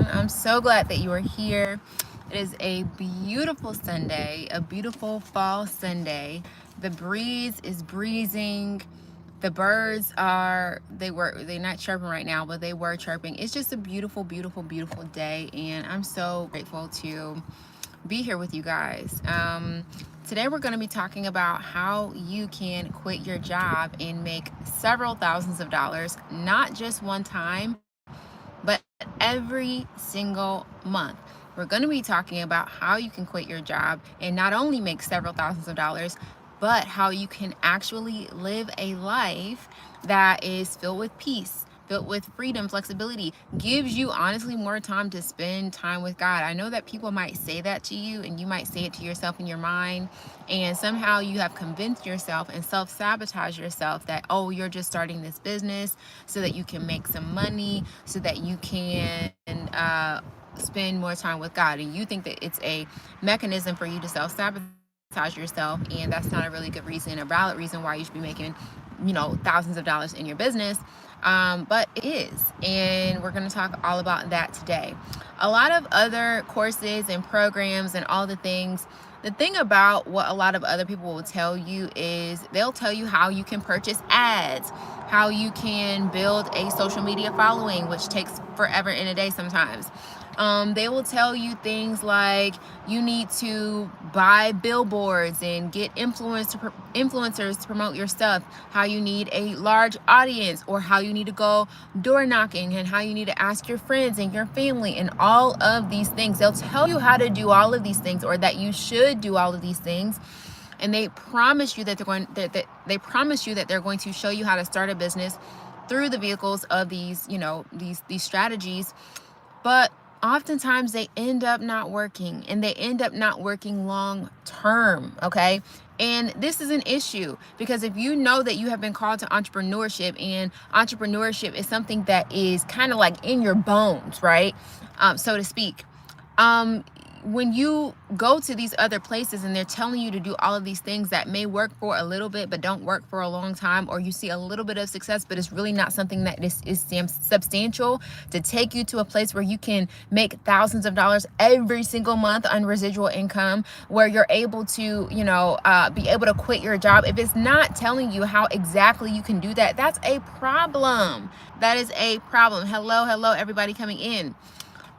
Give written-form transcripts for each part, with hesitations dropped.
I'm so glad that you are here. It is a beautiful Sunday, a beautiful fall Sunday. The breeze is breezing. The birds they're not chirping right now, but they were chirping. It's just a beautiful, beautiful, beautiful day, and I'm so grateful to be here with you guys. Today we're going to be talking about how you can quit your job and make several thousands of dollars, not just one time, but every single month. We're going to be talking about how you can quit your job and not only make several thousands of dollars, but how you can actually live a life that is filled with peace, filled with freedom, flexibility, gives you honestly more time to spend time with God. I know that people might say that to you and you might say it to yourself in your mind, and somehow you have convinced yourself and self-sabotage yourself that, oh, you're just starting this business so that you can make some money, so that you can spend more time with God. And you think that it's a mechanism for you to self-sabotage yourself, and that's not a really good reason, a valid reason why you should be making thousands of dollars in your business. But it is, and we're going to talk all about that today. A lot of other courses and programs and all the things, the thing about what a lot of other people will tell you is they'll tell you how you can purchase ads, how you can build a social media following, which takes forever and a day sometimes. They will tell you things like you need to buy billboards and get influencers to promote your stuff, how you need a large audience, or how you need to go door knocking, and how you need to ask your friends and your family, and all of these things. They'll tell you how to do all of these things, or that you should do all of these things. And they promise you that they're going to show you how to start a business through the vehicles of these strategies. But oftentimes they end up not working, and they end up not working long term. Okay. And this is an issue, because if you know that you have been called to entrepreneurship, and entrepreneurship is something that is kind of like in your bones, right? So to speak. When you go to these other places and they're telling you to do all of these things that may work for a little bit but don't work for a long time, or you see a little bit of success but it's really not something that is substantial to take you to a place where you can make thousands of dollars every single month on residual income, where you're able to be able to quit your job, if it's not telling you how exactly you can do that, that's a problem. That is a problem. Hello everybody coming in.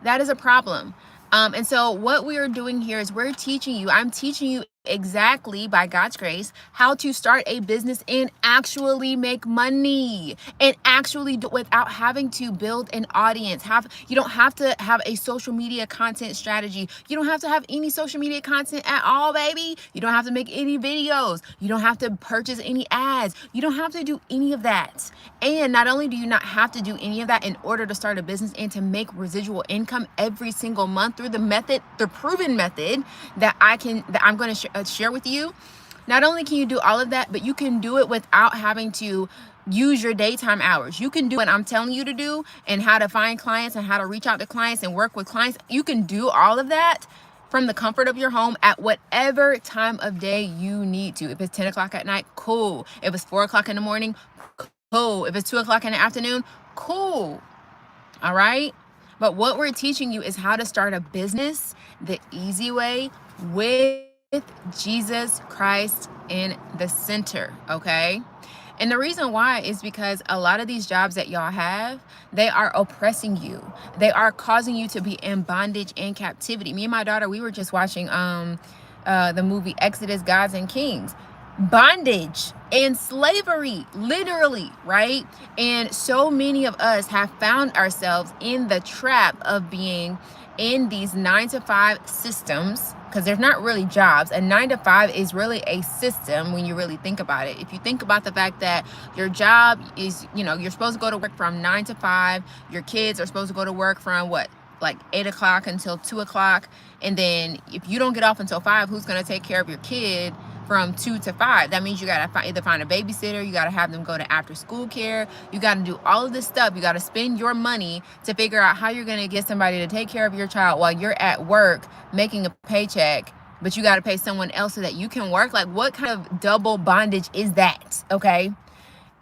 That is a problem. And so what we are doing here is I'm teaching you exactly, by God's grace, how to start a business and actually make money, and actually do it without having to build an audience. You don't have to have a social media content strategy. You don't have to have any social media content at all, baby. You don't have to make any videos. You don't have to purchase any ads. You don't have to do any of that. And not only do you not have to do any of that in order to start a business and to make residual income every single month through the proven method that I'm going to share with you. Not only can you do all of that, but you can do it without having to use your daytime hours. You can do what I'm telling you to do, and how to find clients and how to reach out to clients and work with clients. You can do all of that from the comfort of your home at whatever time of day you need to. If it's 10 o'clock at night, cool. If it's 4 o'clock in the morning, cool. If it's 2 o'clock in the afternoon, cool. All right. But what we're teaching you is how to start a business the easy way, with Jesus Christ in the center. Okay. And the reason why is because a lot of these jobs that y'all have, they are oppressing you. They are causing you to be in bondage and captivity. Me and my daughter, we were just watching the movie Exodus, Gods and Kings. Bondage and slavery, literally, right? And so many of us have found ourselves in the trap of being in these 9-to-5 systems, because there's not really jobs. A 9-to-5 is really a system when you really think about it. If you think about the fact that your job is, you're supposed to go to work from 9 to 5, your kids are supposed to go to work from like 8 o'clock until 2 o'clock. And then if you don't get off until 5, who's going to take care of your kid from 2 to 5? That means you got to either find a babysitter, you got to have them go to after school care, you got to do all of this stuff. You got to spend your money to figure out how you're going to get somebody to take care of your child while you're at work making a paycheck, but you got to pay someone else so that you can work. Like, what kind of double bondage is that? Okay.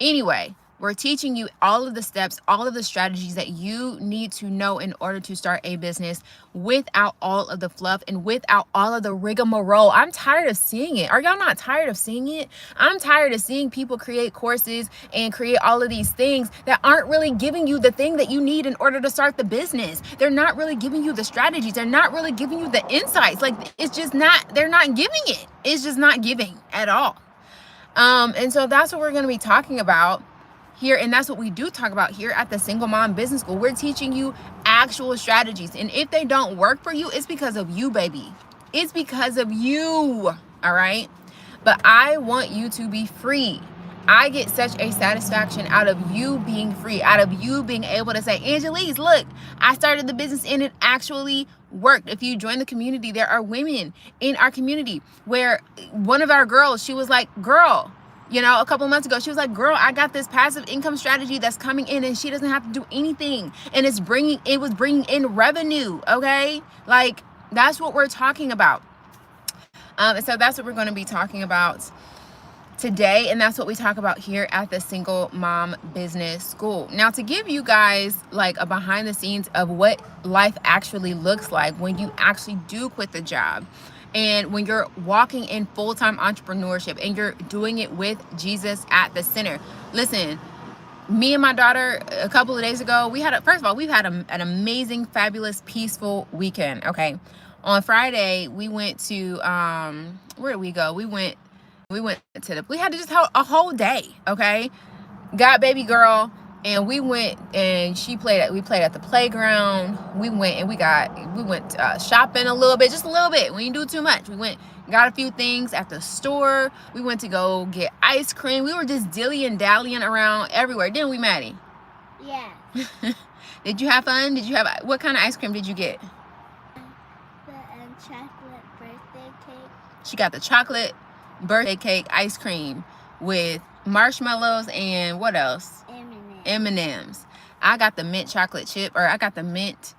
Anyway, We're teaching you all of the steps, all of the strategies that you need to know in order to start a business without all of the fluff and without all of the rigmarole. I'm tired of seeing it. Are y'all not tired of seeing it? I'm tired of seeing people create courses and create all of these things that aren't really giving you the thing that you need in order to start the business. They're not really giving you the strategies. They're not really giving you the insights. Like, it's just not, they're not giving it. It's just not giving at all. And so that's what we're going to be talking about here, and that's what we do talk about here at the Single Mom Business School. We're teaching you actual strategies, and if they don't work for you, it's because of you, baby. It's because of you. All right, but I want you to be free. I get such a satisfaction out of you being free, out of you being able to say, Angelise, look, I started the business and it actually worked. If you join the community, there are women in our community where one of our girls, she was like, girl, you know, a couple months ago, she was like, girl, I got this passive income strategy that's coming in and she doesn't have to do anything. And it was bringing in revenue. Okay. Like, that's what we're talking about. And so that's what we're going to be talking about today. And that's what we talk about here at the Single Mom Business School. Now, to give you guys like a behind the scenes of what life actually looks like when you actually do quit the job, and when you're walking in full-time entrepreneurship and you're doing it with Jesus at the center. Listen, me and my daughter a couple of days ago, we've had an amazing, fabulous, peaceful weekend. Okay. On Friday, we went to, where did we go? We went to we had to just have a whole day. Okay. Got baby girl. And we went and we played at the playground. We went shopping a little bit, just a little bit. We didn't do too much. We went, got a few things at the store. We went to go get ice cream. We were just dilly-dallying around everywhere. Didn't we, Maddie? Yeah. Did you have fun? What kind of ice cream did you get? The chocolate birthday cake. She got the chocolate birthday cake ice cream with marshmallows and what else? M&Ms. I got the mint chocolate chip, or I got the mint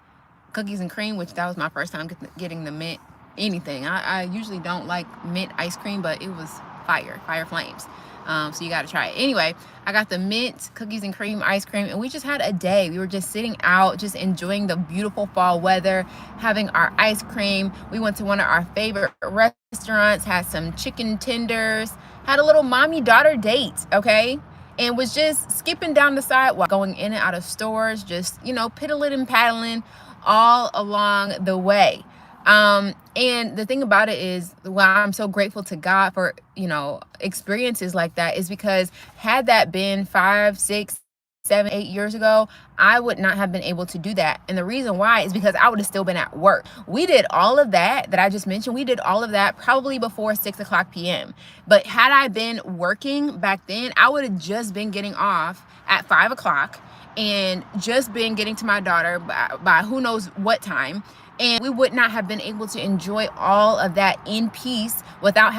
cookies and cream, which that was my first time getting the mint anything. I usually don't like mint ice cream, but it was fire flames. So you got to try it. Anyway, I got the mint cookies and cream ice cream, and we just had a day. We were just sitting out, just enjoying the beautiful fall weather, having our ice cream. We went to one of our favorite restaurants, had some chicken tenders, had a little mommy-daughter date, okay? And was just skipping down the sidewalk, going in and out of stores, just, you know, piddling and paddling all along the way. And the thing about it is, why I'm so grateful to God for, you know, experiences like that is because had that been 5, 6, 7, 8 years ago, I would not have been able to do that. And the reason why is because I would have still been at work. We did all of that I just mentioned. We did all of that probably before 6:00 p.m. But had I been working back then, I would have just been getting off at 5 o'clock and just been getting to my daughter by who knows what time. And we would not have been able to enjoy all of that in peace without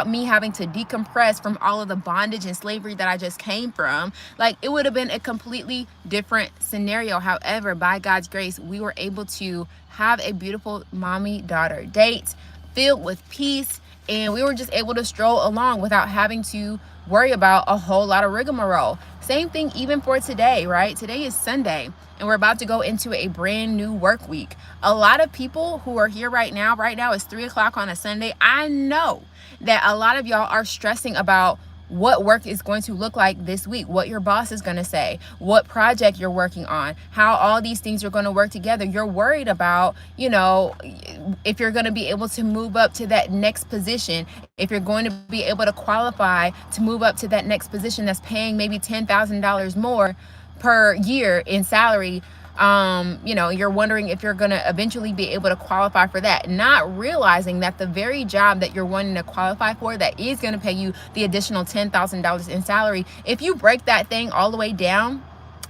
me having to decompress from all of the bondage and slavery that I just came from. Like, it would have been a completely different scenario. However, by God's grace, we were able to have a beautiful mommy-daughter date filled with peace. And we were just able to stroll along without having to worry about a whole lot of rigmarole. Same thing even for today, right? Today is Sunday, and we're about to go into a brand new work week. A lot of people who are here right now it's 3 o'clock on a Sunday. I know that a lot of y'all are stressing about what work is going to look like this week, what your boss is going to say, what project you're working on, how all these things are going to work together. You're worried about, you know, if you're going to be able to move up to that next position, if you're going to be able to qualify to move up to that next position that's paying maybe $10,000 more per year in salary. You know, you're wondering if you're going to eventually be able to qualify for that, not realizing that the very job that you're wanting to qualify for that is going to pay you the additional $10,000 in salary, if you break that thing all the way down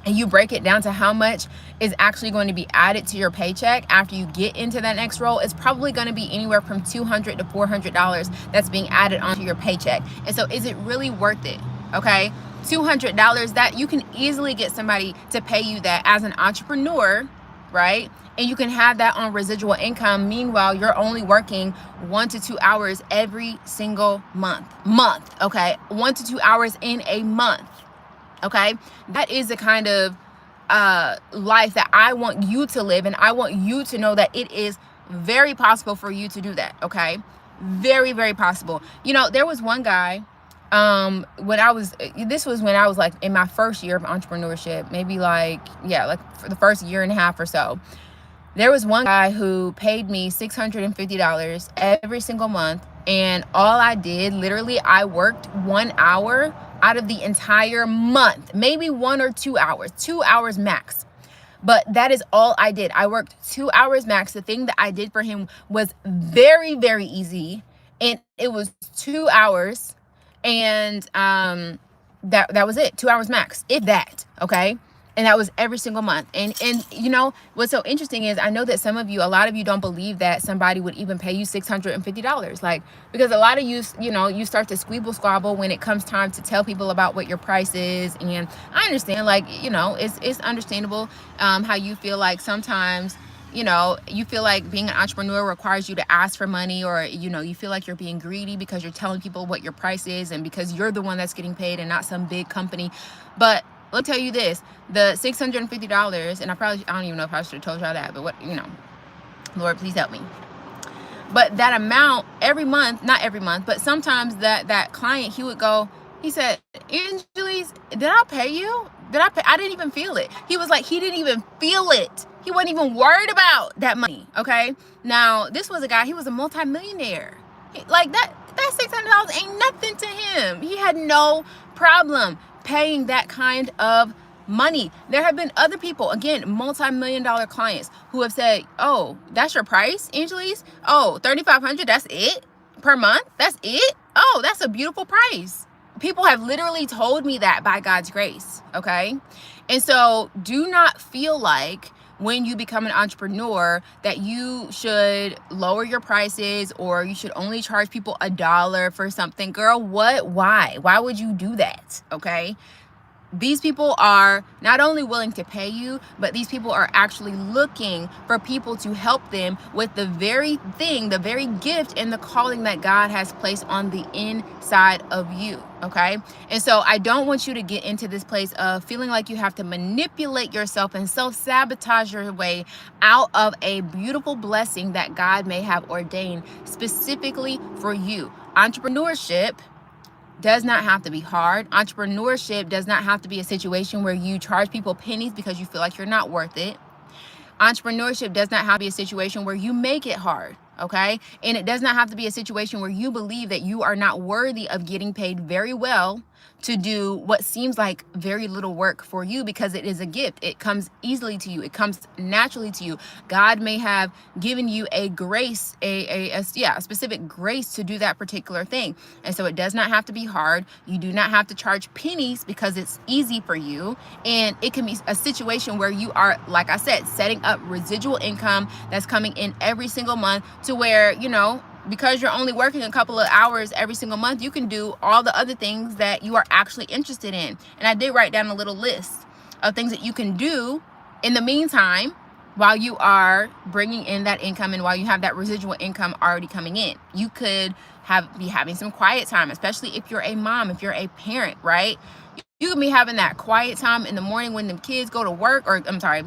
and you break it down to how much is actually going to be added to your paycheck after you get into that next role, it's probably going to be anywhere from $200 to $400 that's being added onto your paycheck. And so is it really worth it? Okay. $200, that you can easily get somebody to pay you that as an entrepreneur, right? And you can have that on residual income. Meanwhile, you're only working 1 to 2 hours every single month, okay? 1 to 2 hours in a month. Okay, that is the kind of life that I want you to live, and I want you to know that it is very possible for you to do that. Okay, very, very possible. You know, there was one guy when I was, this was when I was like in my first year of entrepreneurship, maybe like, yeah, like for the first year and a half or so. There was one guy who paid me $650 every single month. And all I did, literally, I worked 1 hour out of the entire month, maybe 1 or 2 hours, 2 hours max. But that is all I did. I worked 2 hours max. The thing that I did for him was very, very easy. And it was 2 hours. And that was it. 2 hours max, if that. Okay. And that was every single month. And you know, what's so interesting is I know that some of you, a lot of you don't believe that somebody would even pay you $650. Like, because a lot of you, you know, you start to squeeble squabble when it comes time to tell people about what your price is. And I understand, like, you know, it's understandable how you feel like sometimes, you know, you feel like being an entrepreneur requires you to ask for money, or, you know, you feel like you're being greedy because you're telling people what your price is and because you're the one that's getting paid and not some big company. But let me tell you this, the $650, and I don't even know if I should have told y'all that, but what, you know, Lord, please help me. But that amount every month, not every month, but sometimes that client, he would go, he said, Angelise, did I pay you? Did I pay? I didn't even feel it. He was like, he didn't even feel it. He wasn't even worried about that money. Okay. Now, this was a guy, he was a multimillionaire. Like that $600 ain't nothing to him. He had no problem paying that kind of money. There have been other people, again, multi-million-dollar clients who have said, oh, that's your price, Angelise? Oh, $3,500, that's it per month? That's it? Oh, that's a beautiful price. People have literally told me that by God's grace, okay? And so do not feel like when you become an entrepreneur that you should lower your prices or you should only charge people $1 for something. Girl, what? Why? Why would you do that? Okay? These people are not only willing to pay you, but these people are actually looking for people to help them with the very thing, the very gift and the calling that God has placed on the inside of you. Okay. And so I don't want you to get into this place of feeling like you have to manipulate yourself and self-sabotage your way out of a beautiful blessing that God may have ordained specifically for you. Entrepreneurship does not have to be hard. Entrepreneurship does not have to be a situation where you charge people pennies because you feel like you're not worth it. Entrepreneurship does not have to be a situation where you make it hard, okay? And it does not have to be a situation where you believe that you are not worthy of getting paid very well to do what seems like very little work for you, because it is a gift. It comes easily to you. It comes naturally to you. God may have given you a grace, a specific grace to do that particular thing. And so it does not have to be hard. You do not have to charge pennies because it's easy for you. And it can be a situation where you are, like I said, setting up residual income that's coming in every single month to where, you know, because you're only working a couple of hours every single month, you can do all the other things that you are actually interested in. And I did write down a little list of things that you can do in the meantime while you are bringing in that income and while you have that residual income already coming in. You could be having some quiet time, especially if you're a mom, if you're a parent, right? You can be having that quiet time in the morning when them kids go to work, or I'm sorry,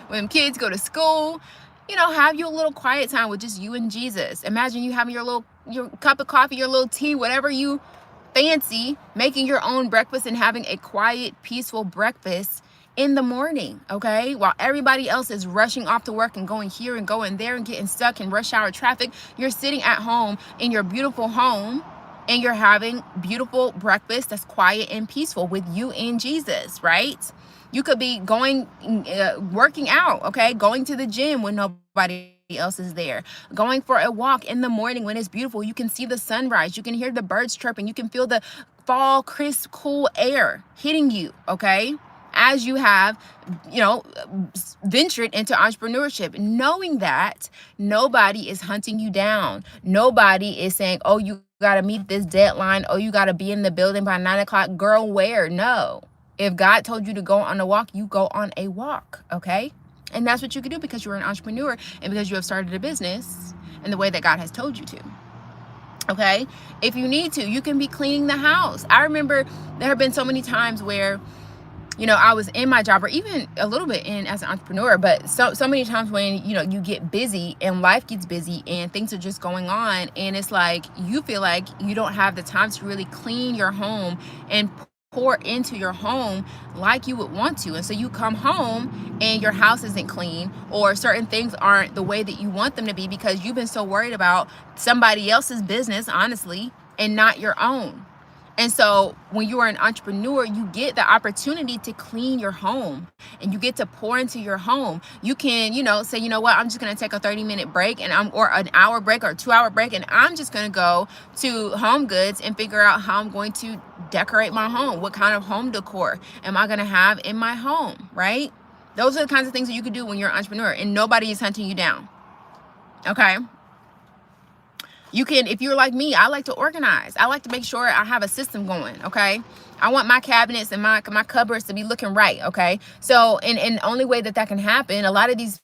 when them kids go to school. You know, have your little quiet time with just you and Jesus. Imagine you having your cup of coffee, your little tea, whatever you fancy, making your own breakfast and having a quiet, peaceful breakfast in the morning, okay? While everybody else is rushing off to work and going here and going there and getting stuck in rush hour traffic, you're sitting at home in your beautiful home and you're having beautiful breakfast that's quiet and peaceful with you and Jesus, right? You could be working out, okay? Going to the gym when nobody else is there. Going for a walk in the morning when it's beautiful. You can see the sunrise. You can hear the birds chirping. You can feel the fall, crisp, cool air hitting you, okay? As you have, you know, ventured into entrepreneurship, knowing that nobody is hunting you down. Nobody is saying, oh, you got to meet this deadline. Oh, you got to be in the building by 9 o'clock. Girl, where? No. If God told you to go on a walk, you go on a walk, okay? And that's what you can do because you're an entrepreneur and because you have started a business in the way that God has told you to, okay? If you need to, you can be cleaning the house. I remember there have been so many times where you know, I was in my job, or even a little bit in as an entrepreneur, but so many times when, you know, you get busy and life gets busy and things are just going on, and it's like you feel like you don't have the time to really clean your home and pour into your home like you would want to. And so you come home and your house isn't clean, or certain things aren't the way that you want them to be because you've been so worried about somebody else's business, honestly, and not your own. And so when you are an entrepreneur, you get the opportunity to clean your home and you get to pour into your home. You can, you know, say, you know what, I'm just going to take a 30-minute break or an hour break or a 2-hour break. And I'm just going to go to Home Goods and figure out how I'm going to decorate my home. What kind of home decor am I going to have in my home, right? Those are the kinds of things that you can do when you're an entrepreneur and nobody is hunting you down. Okay. You can, if you're like me, I like to organize. I like to make sure I have a system going, okay? I want my cabinets and my cupboards to be looking right, okay? So, and the only way that can happen, a lot of these,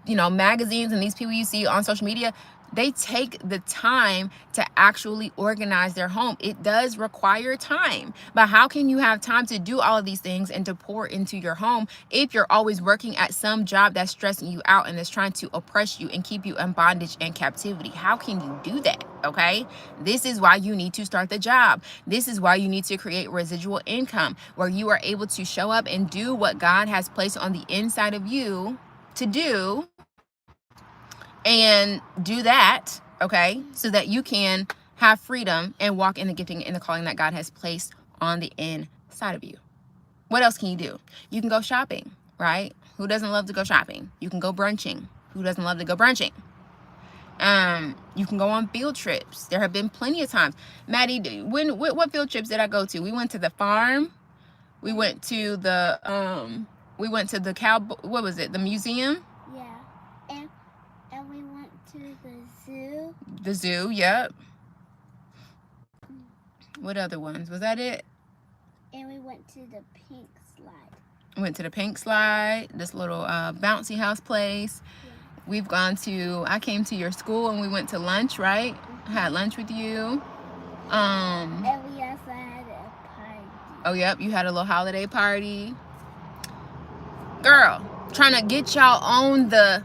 you know, magazines and these people you see on social media, they take the time to actually organize their home. It does require time, but how can you have time to do all of these things and to pour into your home if you're always working at some job that's stressing you out and is trying to oppress you and keep you in bondage and captivity? How can you do that? Okay, this is why you need to start the job. This is why you need to create residual income where you are able to show up and do what God has placed on the inside of you to do, and do that, okay, so that you can have freedom and walk in the gifting and the calling that God has placed on the inside of you. What else can you do? You can go shopping, right? Who doesn't love to go shopping? You can go brunching. Who doesn't love to go brunching? You can go on field trips. There have been plenty of times. Maddie, what field trips did I go to? We went to the farm. We went to the what was it? The museum? Yeah. And we went to the zoo. The zoo, yep. What other ones? Was that it? And we went to the pink slide. Went to the pink slide, this little bouncy house place. Yeah. We've gone to, I came to your school and we went to lunch, right? I had lunch with you. And we also had a party. Oh, yep, you had a little holiday party. Girl, trying to get y'all on the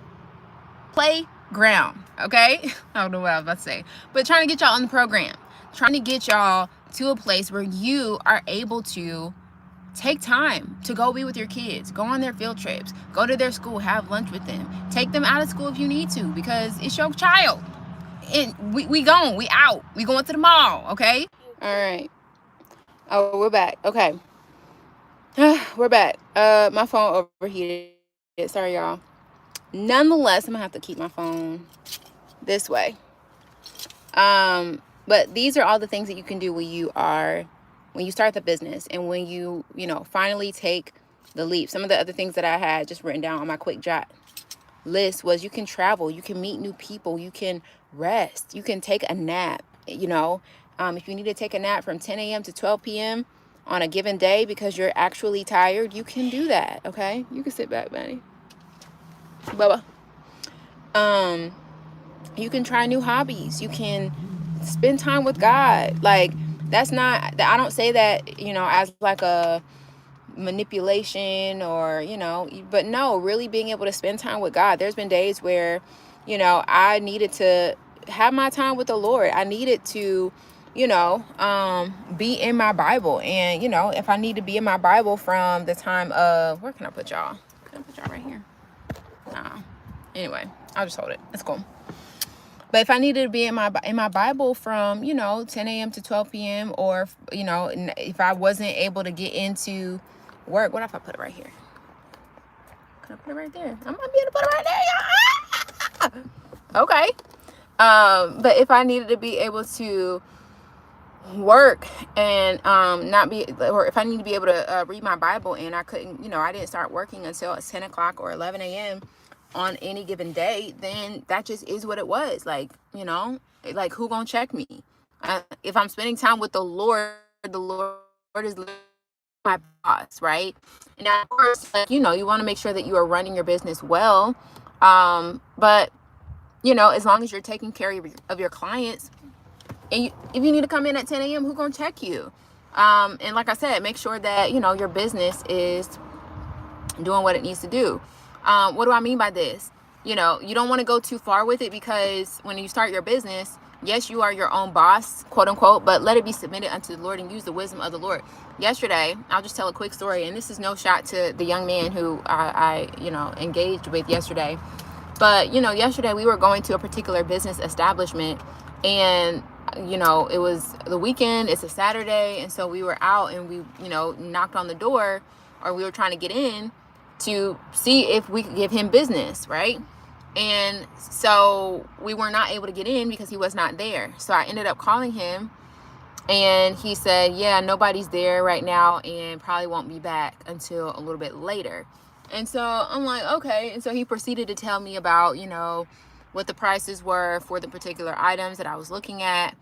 playground, okay? I don't know what I was about to say, but trying to get y'all on the program, trying to get y'all to a place where you are able to take time to go be with your kids, go on their field trips, go to their school, have lunch with them, take them out of school if you need to, because it's your child. And we gone, we out, we going to the mall, okay? All right. Oh, we're back. Okay. We're back. My phone overheated. Sorry, y'all. Nonetheless, I'm gonna have to keep my phone this way. But these are all the things that you can do when you start the business and when you finally take the leap. Some of the other things that I had just written down on my quick jot list was you can travel, you can meet new people, you can rest, you can take a nap. If you need to take a nap from 10 a.m. to 12 p.m. on a given day because you're actually tired, you can do that, okay? You can sit back, buddy. Bubba. You can try new hobbies. You can spend time with God. Like, I don't say that, as like a manipulation or, but no, really being able to spend time with God. There's been days where, I needed to have my time with the Lord. I needed to, be in my Bible. And, if I need to be in my Bible from the time of, where can I put y'all? Can I put y'all right here? Nah. Anyway, I'll just hold it. It's cool. But if I needed to be in my Bible from, 10 a.m. to 12 p.m. or, if I wasn't able to get into work, what if I put it right here? Can I put it right there? I might be able to put it right there. Okay. But if I needed to be able to work and not be, or if I need to be able to read my Bible and I couldn't, I didn't start working until 10 o'clock or 11 a.m. on any given day, then that just is what it was. Like, like who gonna check me? If I'm spending time with the Lord is my boss, right? And now, of course, like, you want to make sure that you are running your business well. But, as long as you're taking care of your clients, and if you need to come in at 10 a.m., who's gonna check you? And like I said, make sure that, you know, your business is doing what it needs to do. What do I mean by this? You know, you don't want to go too far with it, because when you start your business, yes, you are your own boss, quote unquote, but let it be submitted unto the Lord and use the wisdom of the Lord. Yesterday, I'll just tell a quick story, and this is no shot to the young man who I you know, engaged with yesterday. But, you know, yesterday we were going to a particular business establishment, and, you know, it was the weekend, it's a Saturday. And so we were out and we, you know, knocked on the door, or we were trying to get in to see if we could give him business, right? And so we were not able to get in because he was not there. So I ended up calling him, and he said, yeah, nobody's there right now and probably won't be back until a little bit later. And so I'm like, okay. And so he proceeded to tell me about, you know, what the prices were for the particular items that I was looking at,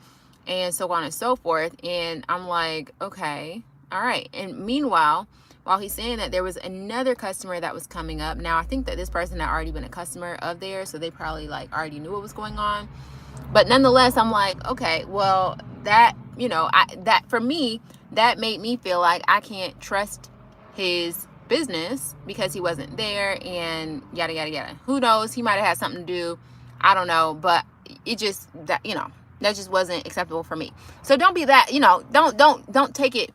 and so on and so forth. And I'm like, okay, all right. And meanwhile, while he's saying that, there was another customer that was coming up. Now, I think that this person had already been a customer of theirs, so they probably like already knew what was going on. But nonetheless, I'm like, okay, well, that, you know, that for me, that made me feel like I can't trust his business because he wasn't there, and yada yada yada. Who knows? He might have had something to do. I don't know, but it just, that, you know, that just wasn't acceptable for me. So don't be that, you know, don't take it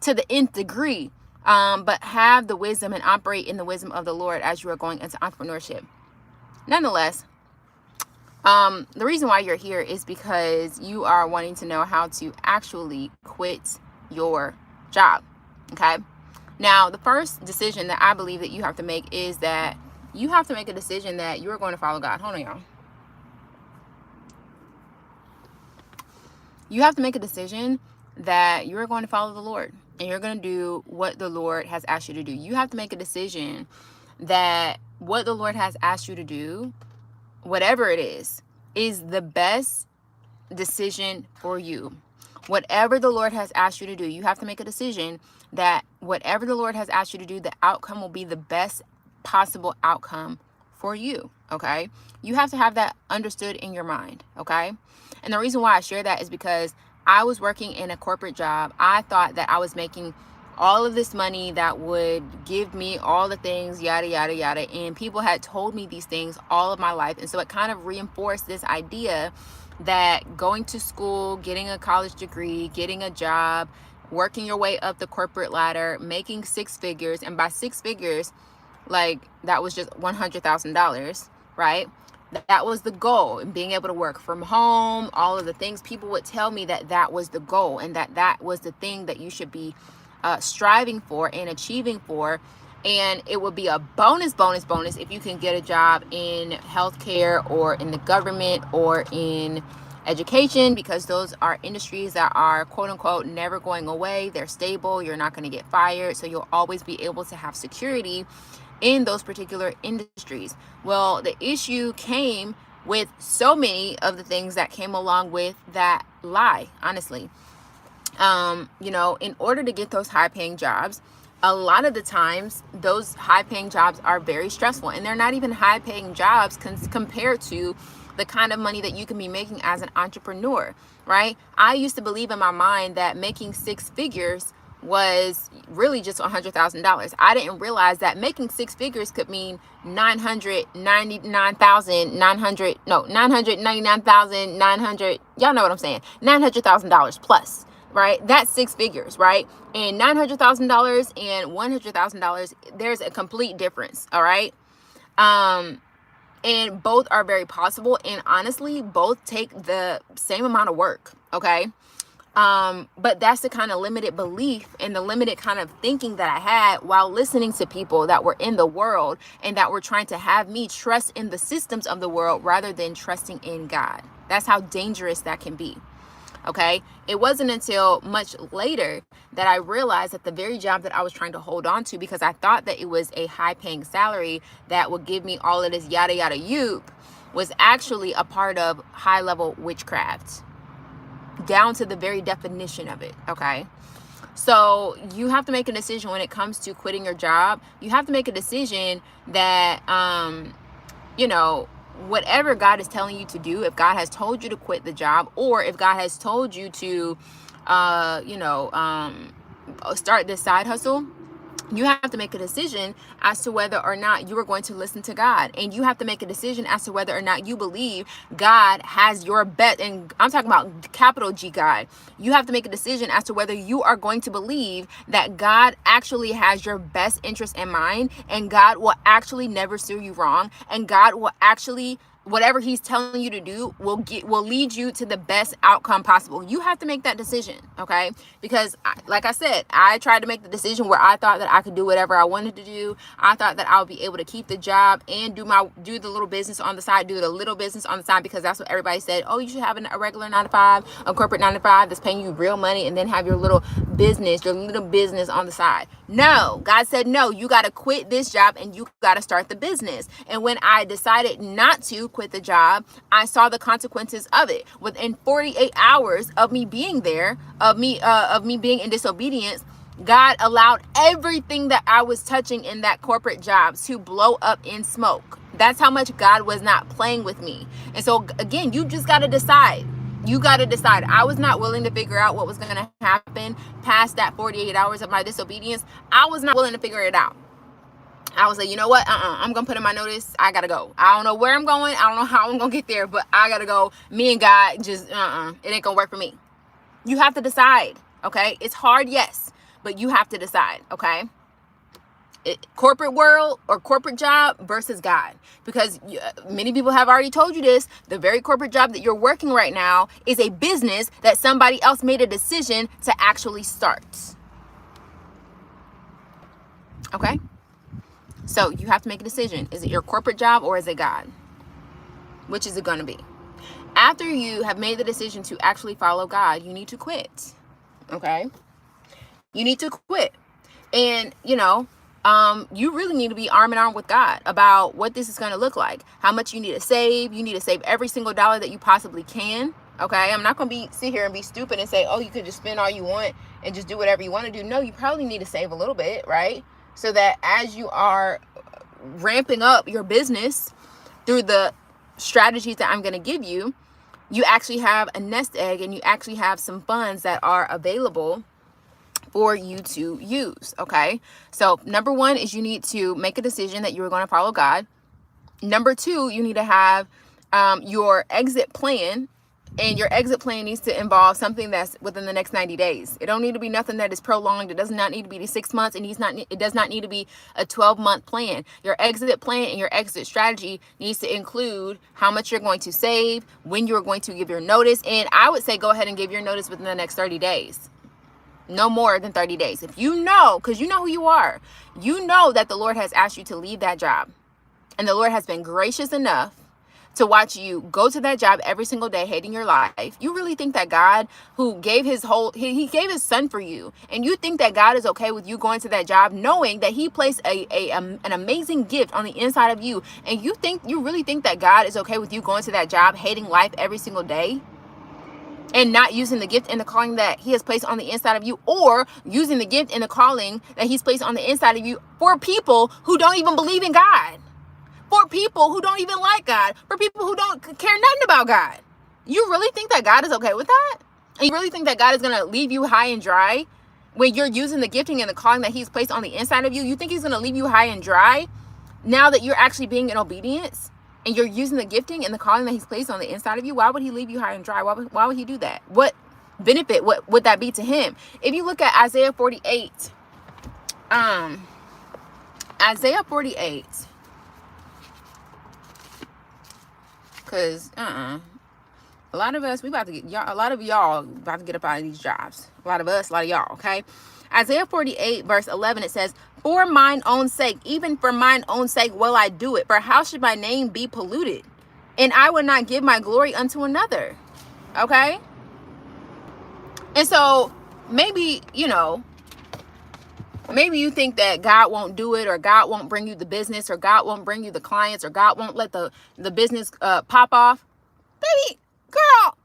to the nth degree, but have the wisdom and operate in the wisdom of the Lord as you are going into entrepreneurship. Nonetheless, the reason why you're here is because you are wanting to know how to actually quit your job. Okay. Now, the first decision that I believe that you have to make is that you have to make a decision that you are going to follow God. Hold on, y'all. You have to make a decision that you're going to follow the Lord, and you're going to do what the Lord has asked you to do. You have to make a decision that what the Lord has asked you to do, whatever it is the best decision for you. Whatever the Lord has asked you to do, you have to make a decision that whatever the Lord has asked you to do, the outcome will be the best possible outcome for you. Okay. You have to have that understood in your mind. Okay. And the reason why I share that is because I was working in a corporate job. I thought that I was making all of this money that would give me all the things, yada, yada, yada. And people had told me these things all of my life. And so it kind of reinforced this idea that going to school, getting a college degree, getting a job, working your way up the corporate ladder, making six figures. And by six figures, like that was just $100,000, right? That was the goal, and being able to work from home, all of the things people would tell me that was the goal, and that was the thing that you should be striving for and achieving for. And it would be a bonus if you can get a job in healthcare or in the government or in education, because those are industries that are quote unquote never going away. They're stable. You're not going to get fired. So you'll always be able to have security in those particular industries. Well, the issue came with so many of the things that came along with that lie, honestly. You know, in order to get those high paying jobs, a lot of the times those high paying jobs are very stressful, and they're not even high paying jobs compared to the kind of money that you can be making as an entrepreneur, right? I used to believe in my mind that making six figures was really just $100,000. I didn't realize that making six figures could mean $999,900. Y'all know what I'm saying? $900,000 plus, right? That's six figures, right? And $900,000 and $100,000, there's a complete difference. All right. And both are very possible. And honestly, both take the same amount of work. Okay. But that's the kind of limited belief and the limited kind of thinking that I had while listening to people that were in the world and that were trying to have me trust in the systems of the world rather than trusting in God. That's how dangerous that can be. Okay. It wasn't until much later that I realized that the very job that I was trying to hold on to, because I thought that it was a high paying salary that would give me all of this yada, yada, yoop, was actually a part of high level witchcraft, down to the very definition of it. Okay. So you have to make a decision when it comes to quitting your job. You have to make a decision that, you know, whatever God is telling you to do, if God has told you to quit the job, or if God has told you to start this side hustle, you have to make a decision as to whether or not you are going to listen to God. And you have to make a decision as to whether or not you believe God has your best. And I'm talking about capital G God. You have to make a decision as to whether you are going to believe that God actually has your best interest in mind, and God will actually never steer you wrong, and God will actually, whatever he's telling you to do will lead you to the best outcome possible. You have to make that decision, okay? Because like I said, I tried to make the decision where I thought that I could do whatever I wanted to do. I thought that I would be able to keep the job and do the little business on the side, because that's what everybody said. Oh, you should have a regular 9-to-5, a corporate 9-to-5 that's paying you real money, and then have your little business on the side. No, God said, no, you got to quit this job and you got to start the business. And when I decided not to quit the job, I saw the consequences of it. Within 48 hours of me being there, of me being in disobedience, God allowed everything that I was touching in that corporate job to blow up in smoke. That's how much God was not playing with me. And so again, you just got to decide. You got to decide. I was not willing to figure out what was going to happen past that 48 hours of my disobedience. I was not willing to figure it out. I was like, you know what? I'm going to put in my notice. I got to go. I don't know where I'm going. I don't know how I'm going to get there, but I got to go. Me and God just, it ain't going to work for me. You have to decide, okay? It's hard, yes, but you have to decide, okay? Corporate world or corporate job versus God, because many people have already told you this. The very corporate job that you're working right now is a business that somebody else made a decision to actually start. Okay, so you have to make a decision. Is it your corporate job or is it God? Which is it going to be? After you have made the decision to actually follow God, you need to quit. Okay, you need to quit. And you really need to be arm in arm with God about what this is going to look like, how much you need to save. You need to save every single dollar that you possibly can. Okay, I'm not going to sit here and be stupid and say, oh, you could just spend all you want and just do whatever you want to do. No, you probably need to save a little bit, right? So that as you are ramping up your business through the strategies that I'm going to give you, you actually have a nest egg and you actually have some funds that are available for you to use. Okay, so number one is you need to make a decision that you're going to follow God. Number two, you need to have your exit plan, and your exit plan needs to involve something that's within the next 90 days. It don't need to be nothing that is prolonged. It does not need to be 6 months, and it does not need to be a 12-month plan. Your exit plan and your exit strategy needs to include how much you're going to save, when you're going to give your notice, and I would say go ahead and give your notice within the next 30 days. No more than 30 days. If you know, because you know who you are, you know that the Lord has asked you to leave that job. And the Lord has been gracious enough to watch you go to that job every single day, hating your life. You really think that God, who gave he gave his son for you, and you think that God is okay with you going to that job, knowing that he placed an amazing gift on the inside of you, and you really think that God is okay with you going to that job, hating life every single day? And not using the gift and the calling that he has placed on the inside of you, or using the gift and the calling that he's placed on the inside of you for people who don't even believe in God, for people who don't even like God, for people who don't care nothing about God. You really think that God is okay with that? And you really think that God is going to leave you high and dry when you're using the gifting and the calling that he's placed on the inside of you? You think he's going to leave you high and dry now that you're actually being in obedience? And you're using the gifting and the calling that he's placed on the inside of you? Why would he leave you high and dry? Why would he do that? What benefit would that be to him? If you look at Isaiah 48, because a lot of us, a lot of y'all about to get up out of these jobs. A lot of us, a lot of y'all, okay? Isaiah 48 verse 11, it says, for mine own sake, even for mine own sake will I do it. For how should my name be polluted? And I will not give my glory unto another. Okay? And so maybe, maybe you think that God won't do it, or God won't bring you the business, or God won't bring you the clients, or God won't let the business pop off. Baby, girl,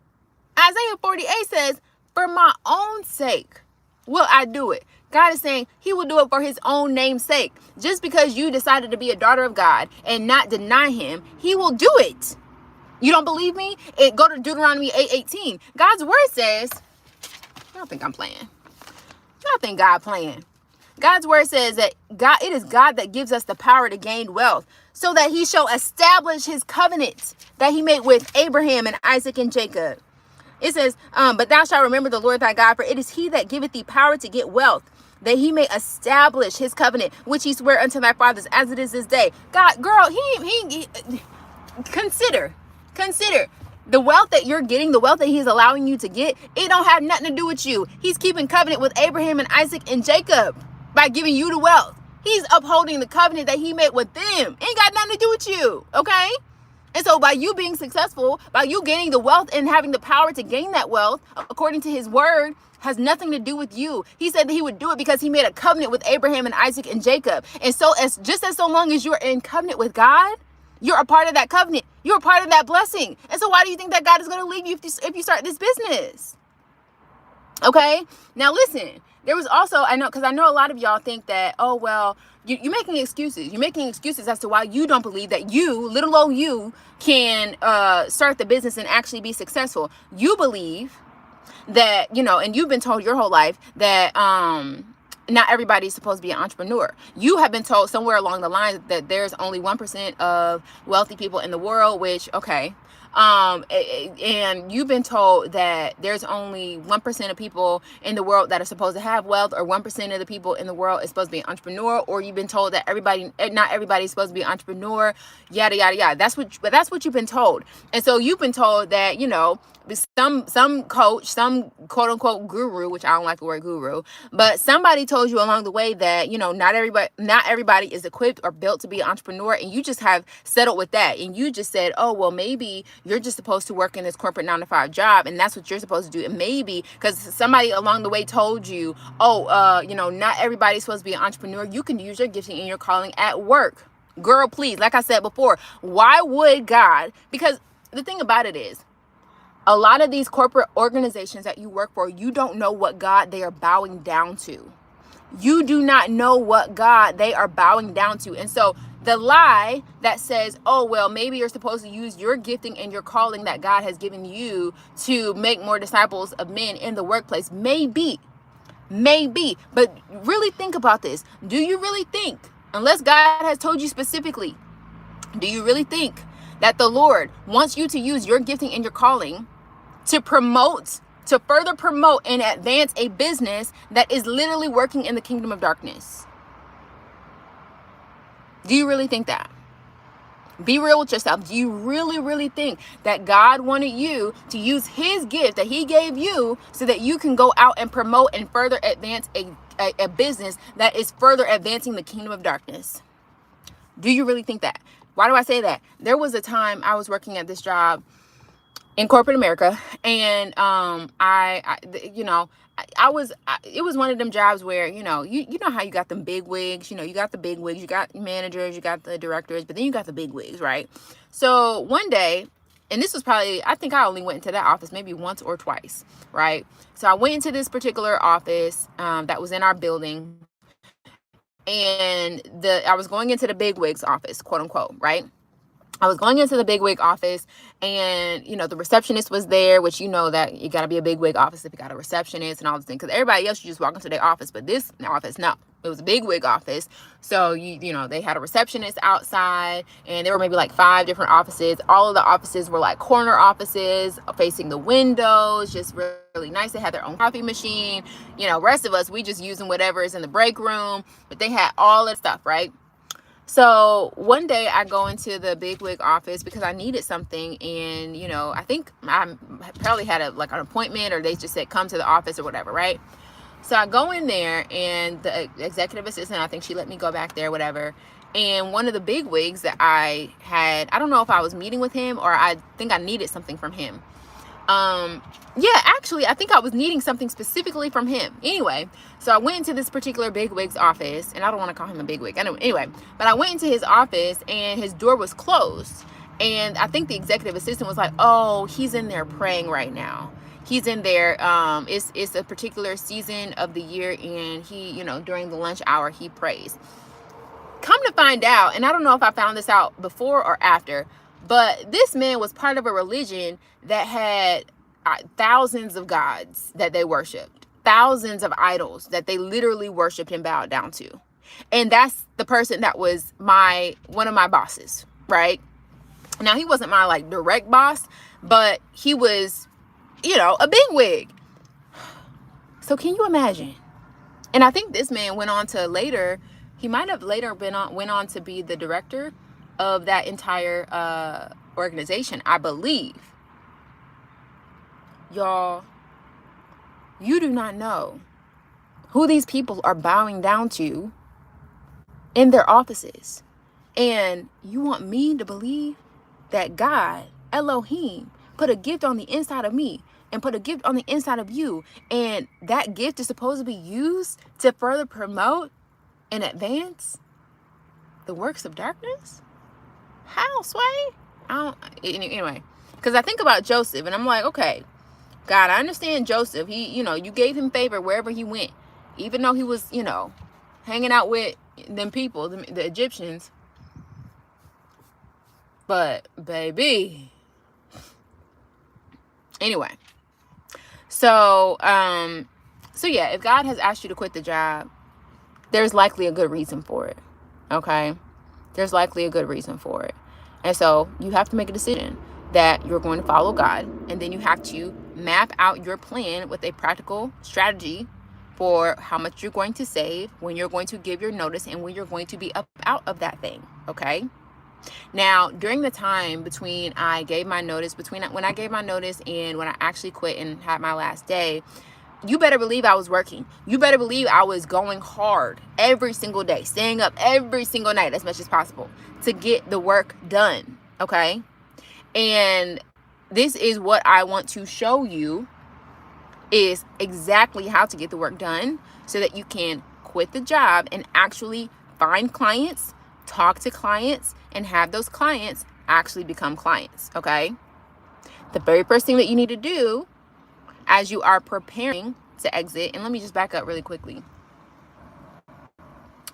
Isaiah 48 says, for my own sake will I do it. God is saying he will do it for his own name's sake. Just because you decided to be a daughter of God and not deny him, he will do it. You don't believe me? Go to Deuteronomy 8:18. God's word says, don't think I'm playing. I think God playing. God's word says that it is God that gives us the power to gain wealth so that he shall establish his covenant that he made with Abraham and Isaac and Jacob. It says, but thou shalt remember the Lord thy God, for it is he that giveth thee power to get wealth, that he may establish his covenant, which he sware unto thy fathers as it is this day. God, girl, he consider the wealth that you're getting, the wealth that he's allowing you to get. It don't have nothing to do with you. He's keeping covenant with Abraham and Isaac and Jacob by giving you the wealth. He's upholding the covenant that he made with them. Ain't got nothing to do with you. Okay. And so by you being successful, by you gaining the wealth and having the power to gain that wealth, according to his word, has nothing to do with you. He said that he would do it because he made a covenant with Abraham and Isaac and Jacob. And so so long as you're in covenant with God, you're a part of that covenant. You're a part of that blessing. And so why do you think that God is going to leave you if you start this business? Okay. Now listen, there was also, I know a lot of y'all think that, oh, well, you're making excuses. You're making excuses as to why you don't believe that you, little old you, can start the business and actually be successful. You believe that, and you've been told your whole life that not everybody's supposed to be an entrepreneur. You have been told somewhere along the line that there's only 1% of wealthy people in the world, which, okay. And you've been told that there's only 1% of people in the world that are supposed to have wealth, or 1% of the people in the world is supposed to be an entrepreneur, or you've been told that not everybody's supposed to be an entrepreneur, yada, yada, yada. That's what you've been told. And so you've been told that, some coach, some quote unquote guru, which I don't like the word guru, but somebody told you along the way that, not everybody is equipped or built to be an entrepreneur. And you just have settled with that. And you just said, oh, well, maybe you're just supposed to work in this corporate 9-to-5 job. And that's what you're supposed to do. And maybe because somebody along the way told you, oh, not everybody's supposed to be an entrepreneur. You can use your gifting and your calling at work. Girl, please. Like I said before, why would God? Because the thing about it is, a lot of these corporate organizations that you work for, you don't know what God they are bowing down to. You do not know what God they are bowing down to. And so the lie that says, oh, well, maybe you're supposed to use your gifting and your calling that God has given you to make more disciples of men in the workplace, maybe. But really think about this. Do you really think, unless God has told you specifically, do you really think that the Lord wants you to use your gifting and your calling to further promote and advance a business that is literally working in the kingdom of darkness? Do you really think that? Be real with yourself. Do you really think that God wanted you to use his gift that he gave you so that you can go out and promote and further advance a business that is further advancing the kingdom of darkness? Do you really think that? Why do I say that? There was a time I was working at this job in corporate America, and it was one of them jobs where, you know how you got them big wigs, you got the big wigs, you got managers, you got the directors, but then you got the big wigs, right? So one day, and this was probably, I think I only went into that office maybe once or twice, right? So I went into this particular office that was in our building, and I was going into the big wigs office, quote unquote, right? I was going into the big wig office, and, the receptionist was there, which that you got to be a big wig office if you got a receptionist and all this thing. Because everybody else, you just walk into their office. But this office, no. It was a big wig office. So, they had a receptionist outside, and there were maybe like 5 different offices. All of the offices were like corner offices facing the windows, just really nice. They had their own coffee machine. Rest of us, we just using whatever is in the break room. But they had all that stuff, right? So one day I go into the big wig office because I needed something, and I think I probably had an appointment, or they just said come to the office or whatever, right? So I go in there, and the executive assistant, I think she let me go back there, whatever. And one of the big wigs that I had, I don't know if I was meeting with him or I think I needed something from him. Yeah, actually, I think I was needing something specifically from him. Anyway, so I went into this particular big wig's office, and I don't want to call him a big wig. Anyway, but I went into his office, and his door was closed. And I think the executive assistant was like, oh, he's in there praying right now. He's in there. It's a particular season of the year, and he, during the lunch hour, he prays. Come to find out, and I don't know if I found this out before or after, but this man was part of a religion that had thousands of gods that they worshiped. thousands of idols that they literally worshiped and bowed down to. And that's the person that was one of my bosses, right? Now, he wasn't my like direct boss, but he was, a bigwig. So can you imagine? And I think this man went on to later, he might have later went on to be the director of that entire organization, I believe. Y'all, you do not know who these people are bowing down to in their offices. And you want me to believe that God, Elohim, put a gift on the inside of me and put a gift on the inside of you, and that gift is supposed to be used to further promote and advance the works of darkness? How, Sway? Anyway, because I think about Joseph and I'm like, okay, God, I understand Joseph. He, you gave him favor wherever he went, even though he was, hanging out with them people, the Egyptians. But baby, anyway, so yeah, if God has asked you to quit the job, there's likely a good reason for it. Okay, there's likely a good reason for it. And so you have to make a decision that you're going to follow God, and then you have to map out your plan with a practical strategy for how much you're going to save, when you're going to give your notice, and when you're going to be up out of that thing. Okay. Now, during the time between when I gave my notice and when I actually quit and had my last day, you better believe I was working. You better believe I was going hard every single day, staying up every single night as much as possible to get the work done. Okay. And this is what I want to show you, is exactly how to get the work done so that you can quit the job and actually find clients, talk to clients, and have those clients actually become clients. Okay. The very first thing that you need to do as you are preparing to exit, and let me just back up really quickly.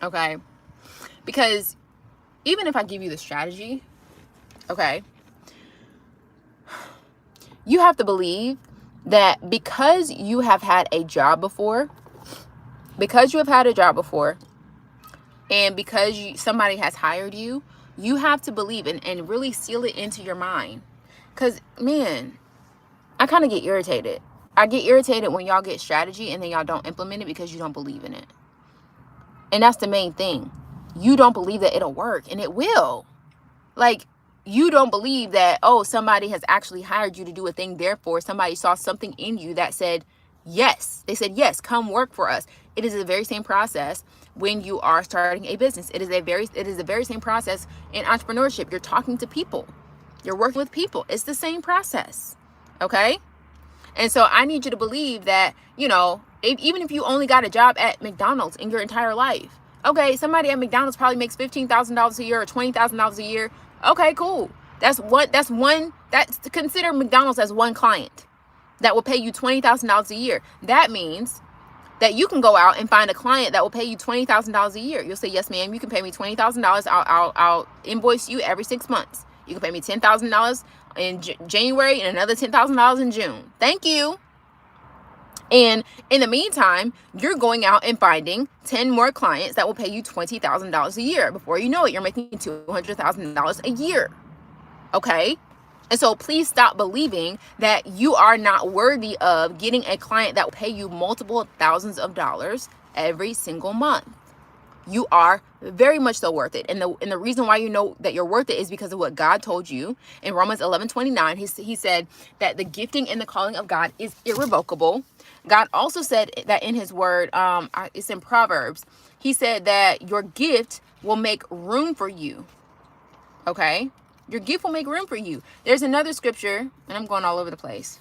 Okay. Because even if I give you the strategy, okay, you have to believe that because you have had a job before, and because somebody has hired you, you have to believe and really seal it into your mind. Because, man, I kind of get irritated. I get irritated when y'all get strategy and then y'all don't implement it because you don't believe in it. And that's the main thing. You don't believe that it'll work, and it will. Like, you don't believe that, oh, somebody has actually hired you to do a thing. Therefore, somebody saw something in you that said, yes. They said, yes, come work for us. It is the very same process when you are starting a business. It is the very same process in entrepreneurship. You're talking to people. You're working with people. It's the same process. Okay? And so I need you to believe that, even if you only got a job at McDonald's in your entire life, okay, somebody at McDonald's probably makes $15,000 a year or $20,000 a year. Okay, cool. That's consider McDonald's as one client that will pay you $20,000 a year. That means that you can go out and find a client that will pay you $20,000 a year. You'll say, yes, ma'am, you can pay me $20,000. I'll invoice you every 6 months. You can pay me $10,000 in January and another $10,000 in June. Thank you. And in the meantime, you're going out and finding 10 more clients that will pay you $20,000 a year. Before you know it, you're making $200,000 a year. Okay? And so please stop believing that you are not worthy of getting a client that will pay you multiple thousands of dollars every single month. You are very much so worth it. And the reason why you know that you're worth it is because of what God told you. In Romans 11:29, he said that the gifting and the calling of God is irrevocable. God also said that in his word, it's in Proverbs. He said that your gift will make room for you. Okay? Your gift will make room for you. There's another scripture, and I'm going all over the place.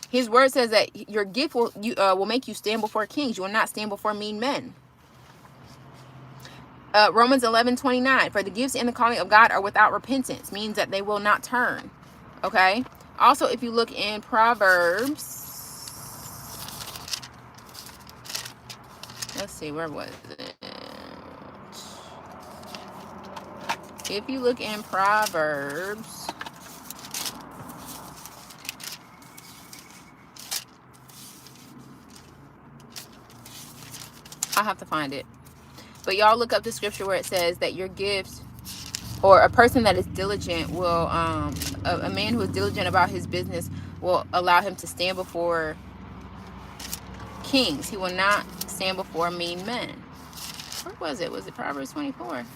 His word says that your gift will make you stand before kings. You will not stand before mean men. Romans 11:29, for the gifts and the calling of God are without repentance, means that they will not turn. Okay? Also, if you look in Proverbs, let's see, where was it? If you look in Proverbs, I'll have to find it. But y'all look up the scripture where it says that your gift, or a person that is diligent will, a man who is diligent about his business will allow him to stand before kings. He will not stand before mean men. Where was it? Was it Proverbs 24?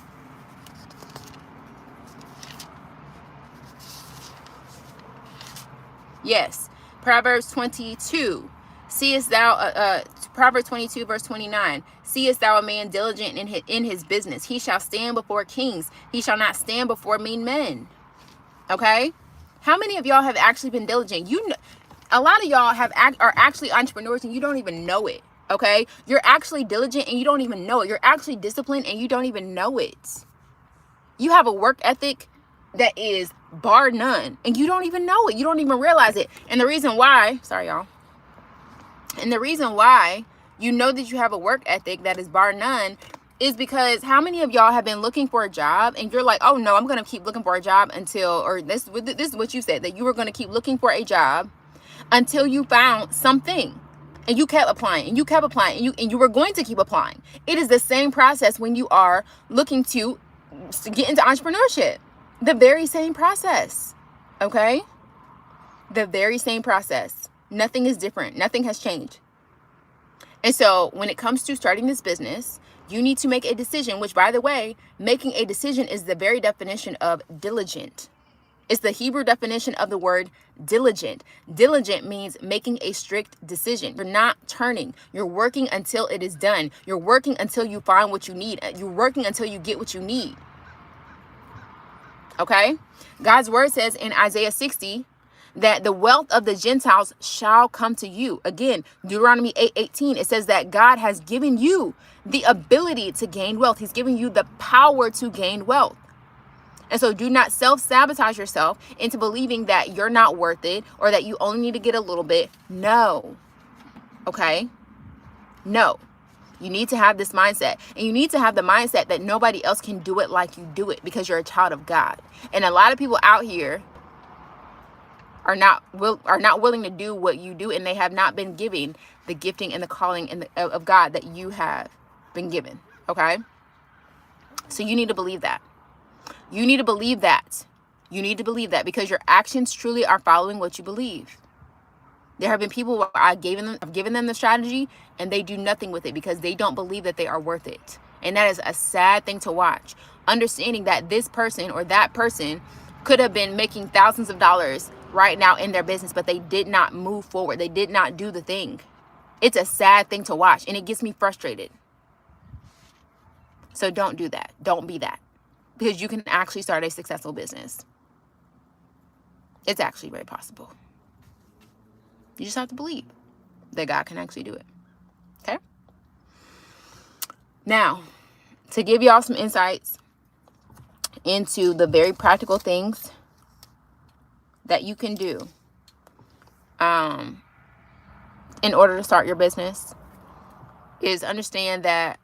Yes, Proverbs 22. Seest thou, Proverbs 22 verse 29. Seest thou a man diligent in his business? He shall stand before kings. He shall not stand before mean men. Okay? How many of y'all have actually been diligent? You know, a lot of y'all are actually entrepreneurs and you don't even know it. Okay? You're actually diligent and you don't even know it. You're actually disciplined and you don't even know it. You have a work ethic that is bar none and you don't even know it. You don't even realize it. And the reason why, sorry y'all, and the reason why you know that you have a work ethic that is bar none is because how many of y'all have been looking for a job and you're like, oh no, I'm going to keep looking for a job until, or this is what you said, that you were going to keep looking for a job until you found something. And you kept applying and you kept applying and you were going to keep applying. It is the same process when you are looking to get into entrepreneurship. The very same process. Okay? The very same process. Nothing is different. Nothing has changed. And so when it comes to starting this business, you need to make a decision, which, by the way, making a decision is the very definition of diligent. It's the Hebrew definition of the word diligent. Diligent means making a strict decision. You're not turning. You're working until it is done. You're working until you find what you need. You're working until you get what you need. Okay? God's word says in Isaiah 60 that the wealth of the Gentiles shall come to you. Again, Deuteronomy 8:18, it says that God has given you the ability to gain wealth. He's giving you the power to gain wealth. And so do not self-sabotage yourself into believing that you're not worth it or that you only need to get a little bit. No. Okay? No. You need to have this mindset. And you need to have the mindset that nobody else can do it like you do it because you're a child of God. And a lot of people out here are not willing to do what you do, and they have not been given the gifting and the calling of God that you have been given. Okay? So you need to believe that. You need to believe that. You need to believe that because your actions truly are following what you believe. There have been people where I've given them the strategy and they do nothing with it because they don't believe that they are worth it. And that is a sad thing to watch. Understanding that this person or that person could have been making thousands of dollars right now in their business, but they did not move forward. They did not do the thing. It's a sad thing to watch and it gets me frustrated. So don't do that. Don't be that. Because you can actually start a successful business. It's actually very possible. You just have to believe that God can actually do it. Okay? Now, to give y'all some insights into the very practical things that you can do in order to start your business is understand that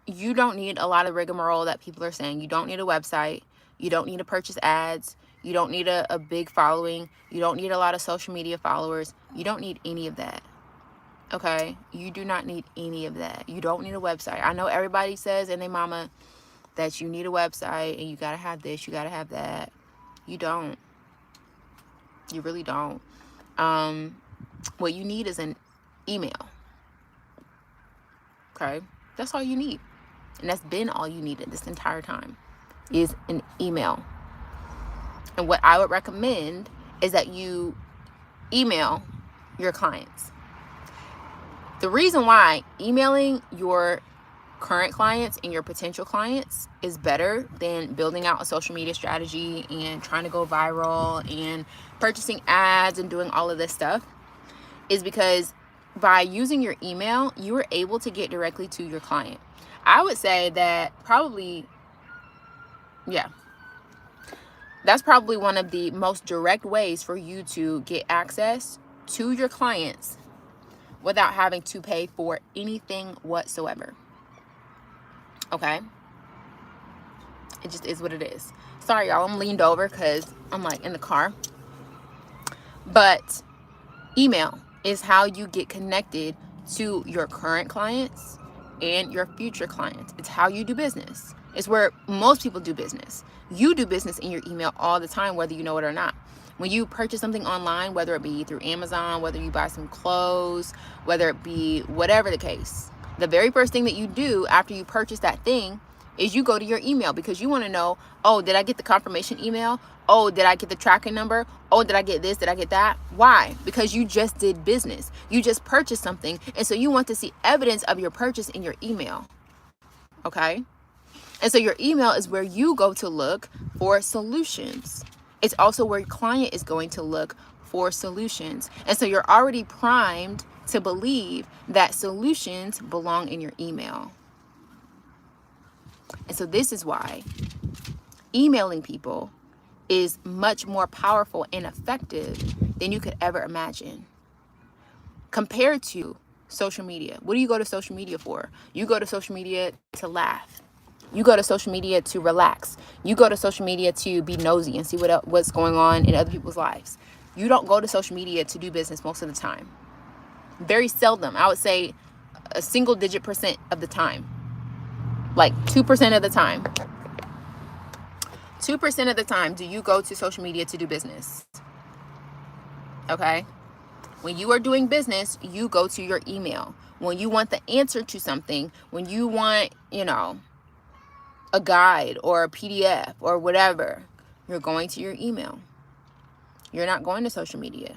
you don't need a lot of rigmarole that people are saying. You don't need a website. You don't need to purchase ads. You don't need a big following. You don't need a lot of social media followers. You don't need any of that. Okay? You do not need any of that. You don't need a website. I know everybody says and they mama that you need a website and you got to have this, you got to have that. You don't. You really don't. What you need is an email. Okay? That's all you need. And that's been all you needed this entire time is an email. And what I would recommend is that you email your clients. The reason why emailing your current clients and your potential clients is better than building out a social media strategy and trying to go viral and purchasing ads and doing all of this stuff is because by using your email, you are able to get directly to your client. I would say that probably, that's probably one of the most direct ways for you to get access to your clients without having to pay for anything whatsoever. Okay? It just is what it is. Sorry, y'all, I'm leaned over because I'm like in the car. But email is how you get connected to your current clients and your future clients. It's how you do business. It's where most people do business. You do business in your email all the time, whether you know it or not. When you purchase something online, whether it be through Amazon, whether you buy some clothes, whether it be whatever the case, the very first thing that you do after you purchase that thing is you go to your email, because you want to know, oh, did I get the confirmation email? Oh, did I get the tracking number? Oh, did I get this? Did I get that? Why? Because you just did business. You just purchased something. And so you want to see evidence of your purchase in your email. Okay? And so your email is where you go to look for solutions. It's also where your client is going to look for solutions. And so you're already primed to believe that solutions belong in your email. And so this is why emailing people is much more powerful and effective than you could ever imagine. Compared to social media. What do you go to social media for? You go to social media to laugh. You go to social media to relax. You go to social media to be nosy and see what's going on in other people's lives. You don't go to social media to do business most of the time. Very seldom. I would say a single digit % of the time. Like 2% of the time. 2% of the time do you go to social media to do business. Okay? When you are doing business, you go to your email. When you want the answer to something, when you want, a guide or a PDF or whatever, you're going to your email. You're not going to social media.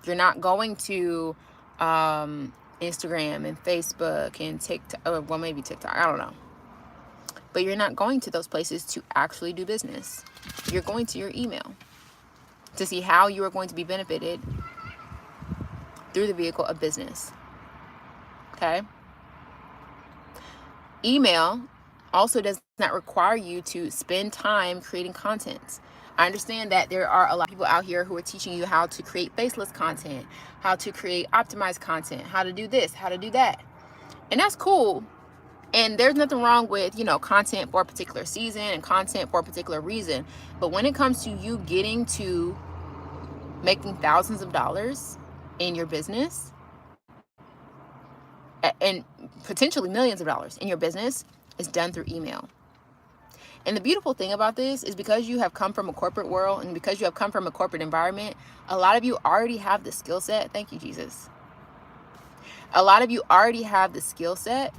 You're not going to Instagram and Facebook and TikTok, or well, maybe TikTok, I don't know. But you're not going to those places to actually do business. You're going to your email to see how you are going to be benefited through the vehicle of business. Okay? Email also does not require you to spend time creating content. I understand that there are a lot of people out here who are teaching you how to create faceless content, how to create optimized content, how to do this, how to do that. And that's cool. And there's nothing wrong with, content for a particular season and content for a particular reason. But when it comes to you getting to making thousands of dollars in your business and potentially millions of dollars in your business, it's done through email. And the beautiful thing about this is, because you have come from a corporate world and because you have come from a corporate environment, a lot of you already have the skill set. Thank you, Jesus. A lot of you already have the skill set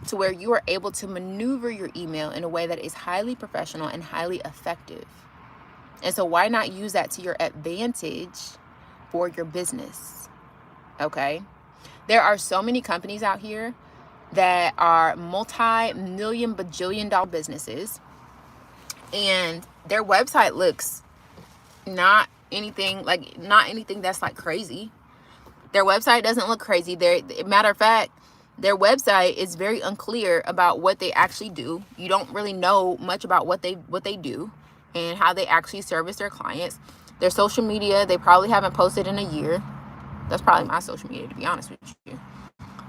to where you are able to maneuver your email in a way that is highly professional and highly effective. And so why not use that to your advantage for your business? Okay? There are so many companies out here that are multi-million bajillion dollar businesses, and their website looks not anything that's like crazy. Their website doesn't look crazy. Matter of fact, their website is very unclear about what they actually do. You don't really know much about what they do and how they actually service their clients. Their social media, they probably haven't posted in a year. That's probably my social media, to be honest with you.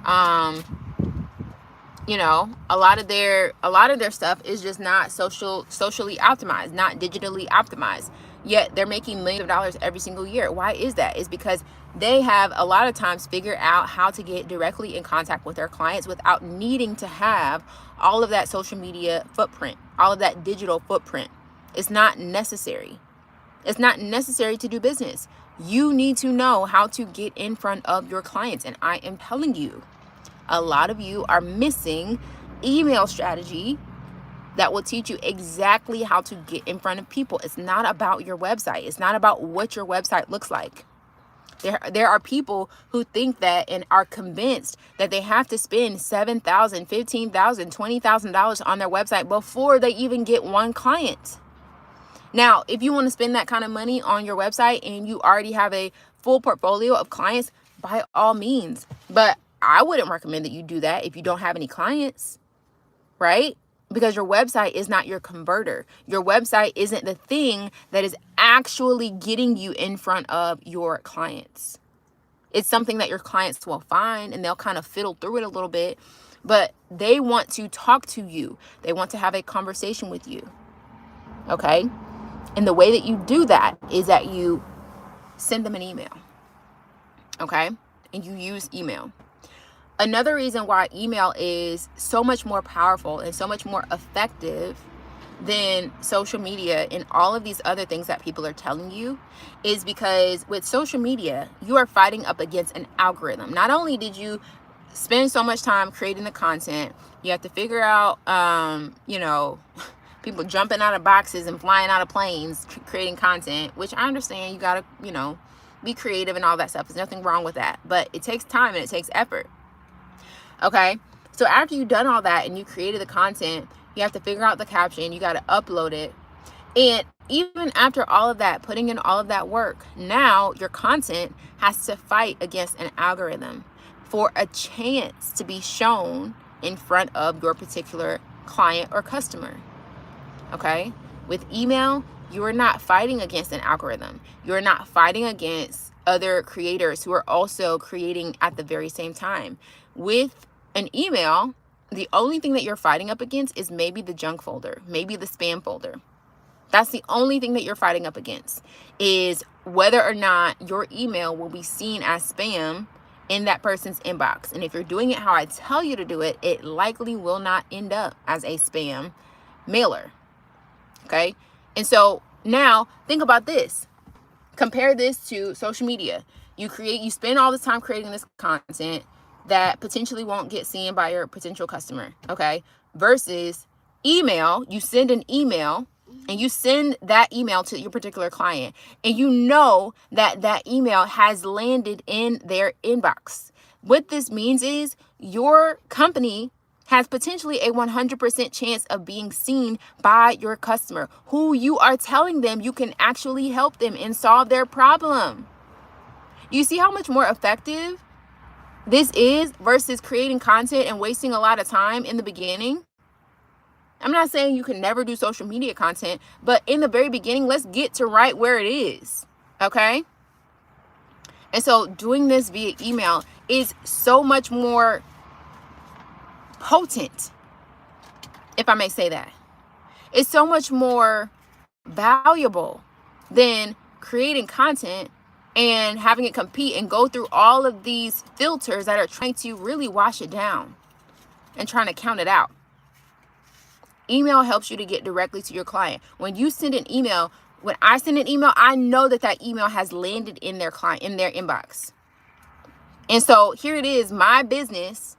A lot of their stuff is just not socially optimized, not digitally optimized. Yet they're making millions of dollars every single year. Why is that? It's because they have a lot of times figured out how to get directly in contact with their clients without needing to have all of that social media footprint, all of that digital footprint. It's not necessary. It's not necessary to do business. You need to know how to get in front of your clients. And I am telling you, a lot of you are missing email strategy that will teach you exactly how to get in front of people. It's not about your website. It's not about what your website looks like. There are people who think that and are convinced that they have to spend $7,000, $15,000, $20,000 on their website before they even get one client. Now, if you want to spend that kind of money on your website and you already have a full portfolio of clients, by all means. But I wouldn't recommend that you do that if you don't have any clients, right? Because your website is not your converter. Your website isn't the thing that is actually getting you in front of your clients. It's something that your clients will find and they'll kind of fiddle through it a little bit, but they want to talk to you. They want to have a conversation with you. Okay? And the way that you do that is that you send them an email. Okay? And you use email. Another reason why email is so much more powerful and so much more effective than social media and all of these other things that people are telling you is because with social media, you are fighting up against an algorithm. Not only did you spend so much time creating the content, you have to figure out, people jumping out of boxes and flying out of planes, creating content, which I understand you got to, be creative and all that stuff. There's nothing wrong with that, but it takes time and it takes effort. Okay. So after you've done all that and you created the content, you have to figure out the caption, you got to upload it. And even after all of that, putting in all of that work, now your content has to fight against an algorithm for a chance to be shown in front of your particular client or customer. Okay? With email, you are not fighting against an algorithm. You're not fighting against other creators who are also creating at the very same time. With an email, the only thing that you're fighting up against is maybe the junk folder, maybe the spam folder. That's the only thing that you're fighting up against, is whether or not your email will be seen as spam in that person's inbox. And if you're doing it how I tell you to do it, it likely will not end up as a spam mailer. Okay? And so now think about this. Compare this to social media. You spend all this time creating this content that potentially won't get seen by your potential customer, okay? Versus email, you send an email and you send that email to your particular client and you know that that email has landed in their inbox. What this means is your company has potentially a 100% chance of being seen by your customer, who you are telling them you can actually help them and solve their problem. You see how much more effective this is versus creating content and wasting a lot of time in the beginning? I'm not saying you can never do social media content, but in the very beginning, let's get to right where it is, okay? And so doing this via email is so much more potent, if I may say that. It's so much more valuable than creating content and having it compete and go through all of these filters that are trying to really wash it down and trying to count it out. Email helps you to get directly to your client. When you send an email, when I send an email, I know that that email has landed in their client, in their inbox. And so here it is, my business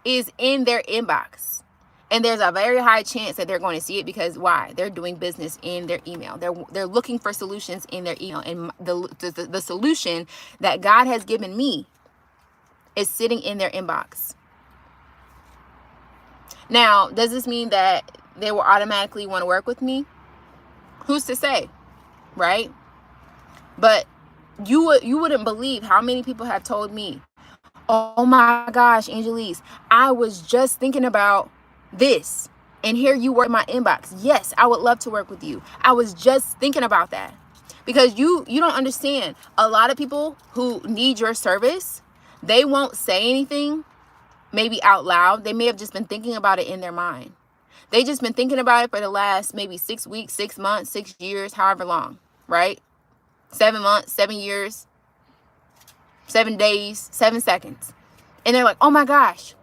is in their inbox. And there's a very high chance that they're going to see it because why? They're doing business in their email. They're looking for solutions in their email. And the solution that God has given me is sitting in their inbox. Now, does this mean that they will automatically want to work with me? Who's to say, right? But you wouldn't believe how many people have told me, oh my gosh, Angelise, I was just thinking about this and here you were in my inbox. Yes, I would love to work with you. I was just thinking about that. Because you don't understand. A lot of people who need your service, they won't say anything maybe out loud. They may have just been thinking about it in their mind. They just been thinking about it for the last maybe 6 weeks, 6 months, 6 years, however long, right? 7 months, 7 years, 7 days, 7 seconds. And they're like, oh my gosh,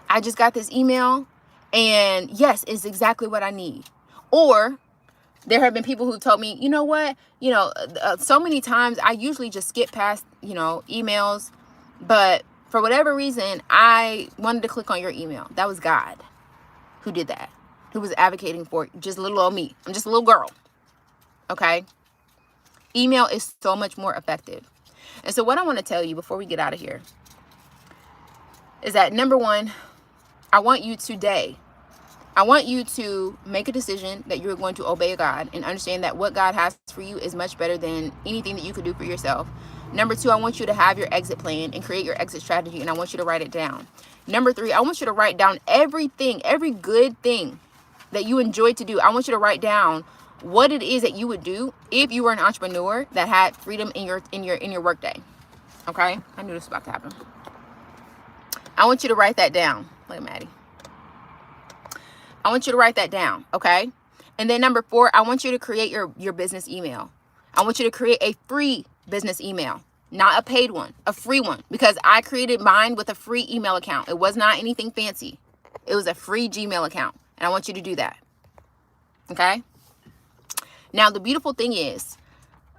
I just got this email and yes, it's exactly what I need. Or there have been people who told me, you know what, so many times I usually just skip past, emails, but for whatever reason, I wanted to click on your email. That was God who did that, who was advocating for just little old me. I'm just a little girl. Okay. Email is so much more effective. And so what I want to tell you before we get out of here is that number one, I want you to make a decision that you're going to obey God and understand that what God has for you is much better than anything that you could do for yourself. Number two, I want you to have your exit plan and create your exit strategy, and I want you to write it down. Number three, I want you to write down everything, every good thing that you enjoy to do. I want you to write down what it is that you would do if you were an entrepreneur that had freedom in your workday. Okay? I knew this was about to happen. I want you to write that down. Look at Maddie. I want you to write that down, okay? And then number four, I want you to create your business email. I want you to create a free business email. not a paid one, a free one, because I created mine with a free email account. It was not anything fancy. It was a free Gmail account. And I want you to do that. Okay? Now, the beautiful thing is,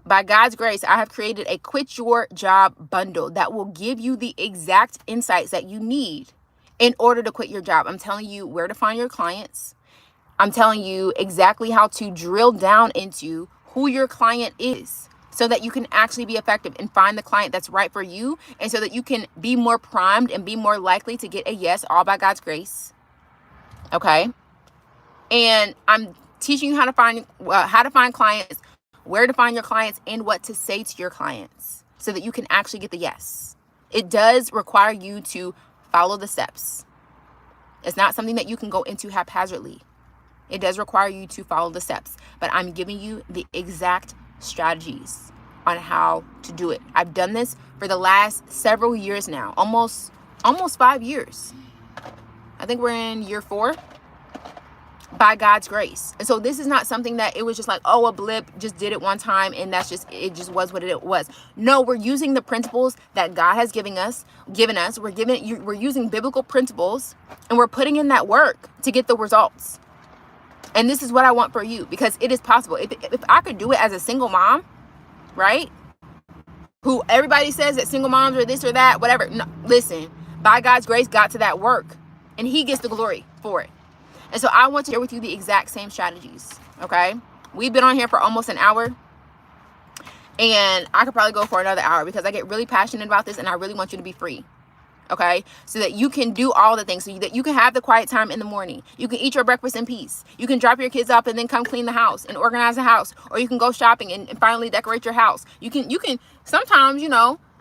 by God's grace, I have created a quit your job bundle that will give you the exact insights that you need in order to quit your job. I'm telling you where to find your clients. I'm telling you exactly how to drill down into who your client is so that you can actually be effective and find the client that's right for you, and so that you can be more primed and be more likely to get a yes, all by God's grace. Okay? And I'm teaching you how to find clients, where to find your clients, and what to say to your clients so that you can actually get the yes. It does require you to follow the steps. It's not something that you can go into haphazardly. It does require you to follow the steps, but I'm giving you the exact strategies on how to do it. I've done this for the last several years now, almost 5 years. I think we're in year 4. By God's grace. And so this is not something that it was just like, oh, a blip, just did it one time and it just was what it was. No, we're using the principles that God has given us. We're using biblical principles, and we're putting in that work to get the results. And this is what I want for you, because it is possible. If I could do it as a single mom, right? Who everybody says that single moms are this or that, whatever. No, listen, by God's grace, got to that work, and he gets the glory for it. And so I want to share with you the exact same strategies, okay? We've been on here for almost an hour, and I could probably go for another hour because I get really passionate about this, and I really want you to be free, okay? So that you can do all the things, so that you can have the quiet time in the morning. You can eat your breakfast in peace. You can drop your kids up and then come clean the house and organize the house, or you can go shopping and finally decorate your house. You can sometimes,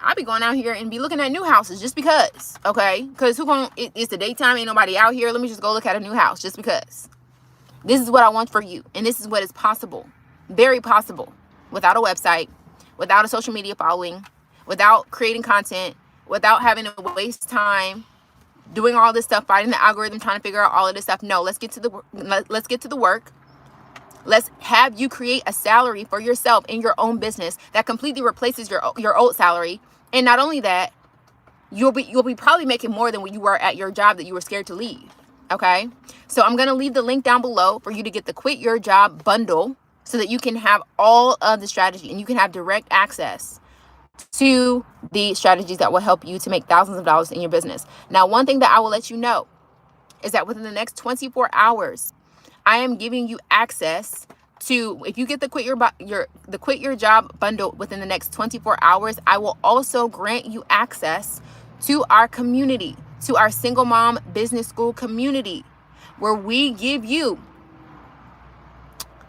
I'll be going out here and be looking at new houses just because, okay? Because it's the daytime, ain't nobody out here. Let me just go look at a new house just because. This is what I want for you. And this is what is possible. Very possible. Without a website, without a social media following, without creating content, without having to waste time doing all this stuff, fighting the algorithm, trying to figure out all of this stuff. No, let's get to the work. Let's have you create a salary for yourself in your own business that completely replaces your old salary. And not only that, you'll be probably making more than what you were at your job that you were scared to leave. Okay? So I'm going to leave the link down below for you to get the Quit Your Job bundle so that you can have all of the strategy and you can have direct access to the strategies that will help you to make thousands of dollars in your business. Now, one thing that I will let you know is that within the next 24 hours, I am giving you access to, if you get the Quit Your Job bundle within the next 24 hours, I will also grant you access to our community, to our Single Mom Business School community, where we give you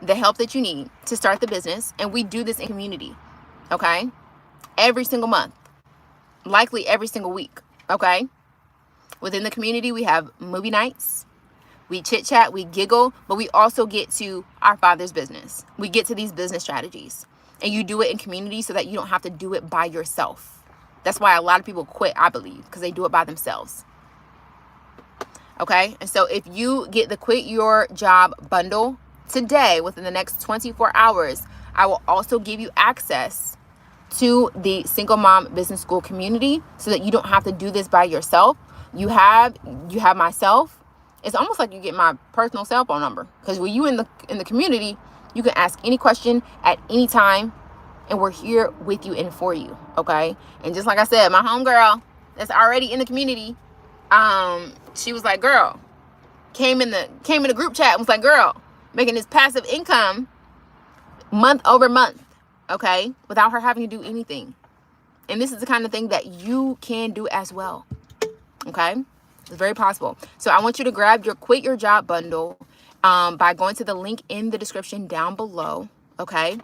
the help that you need to start the business. And we do this in community, okay? Every single month, likely every single week, okay? Within the community, we have movie nights. We chit chat, we giggle, but we also get to our Father's business. We get to these business strategies, and you do it in community so that you don't have to do it by yourself. That's why a lot of people quit, I believe, because they do it by themselves. Okay. And so if you get the Quit Your Job bundle today, within the next 24 hours, I will also give you access to the Single Mom Business School community so that you don't have to do this by yourself. You have myself. It's almost like you get my personal cell phone number, because when you in the community, you can ask any question at any time, and we're here with you and for you, okay? And just like I said, my homegirl that's already in the community, she was like, girl, came in the group chat and was like, girl, making this passive income month over month, okay, without her having to do anything. And this is the kind of thing that you can do as well, okay? It's very possible. So I want you to grab your Quit Your Job bundle by going to the link in the description down below, okay?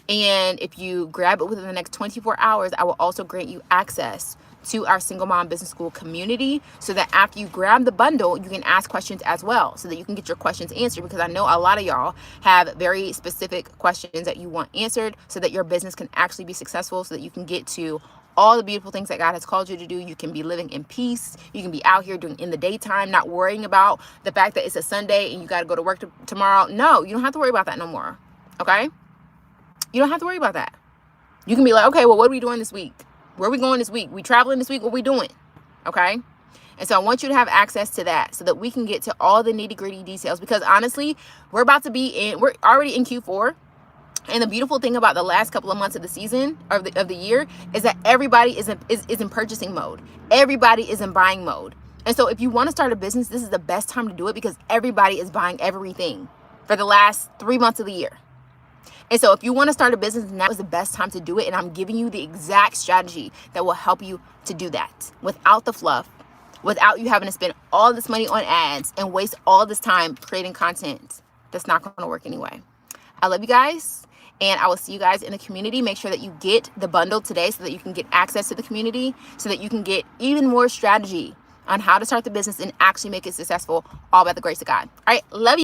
And if you grab it within the next 24 hours, I will also grant you access to our Single Mom Business School community so that after you grab the bundle, you can ask questions as well so that you can get your questions answered, because I know a lot of y'all have very specific questions that you want answered so that your business can actually be successful, so that you can get to all the beautiful things that God has called you to do. You can be living in peace. You can be out here doing in the daytime, not worrying about the fact that it's a Sunday and you got to go to work tomorrow. No, you don't have to worry about that no more. Okay? You don't have to worry about that. You can be like, okay, well, what are we doing this week? Where are we going this week? We traveling this week? What we doing? Okay. And so I want you to have access to that so that we can get to all the nitty gritty details, because honestly, we're already in Q4. And the beautiful thing about the last couple of months of the season of the year is that everybody is in purchasing mode. Everybody is in buying mode. And so if you want to start a business, this is the best time to do it, because everybody is buying everything for the last 3 months of the year. And so if you want to start a business, now is the best time to do it. And I'm giving you the exact strategy that will help you to do that without the fluff, without you having to spend all this money on ads and waste all this time creating content that's not going to work anyway. I love you guys, and I will see you guys in the community. Make sure that you get the bundle today so that you can get access to the community, so that you can get even more strategy on how to start the business and actually make it successful, all by the grace of God. All right, love you.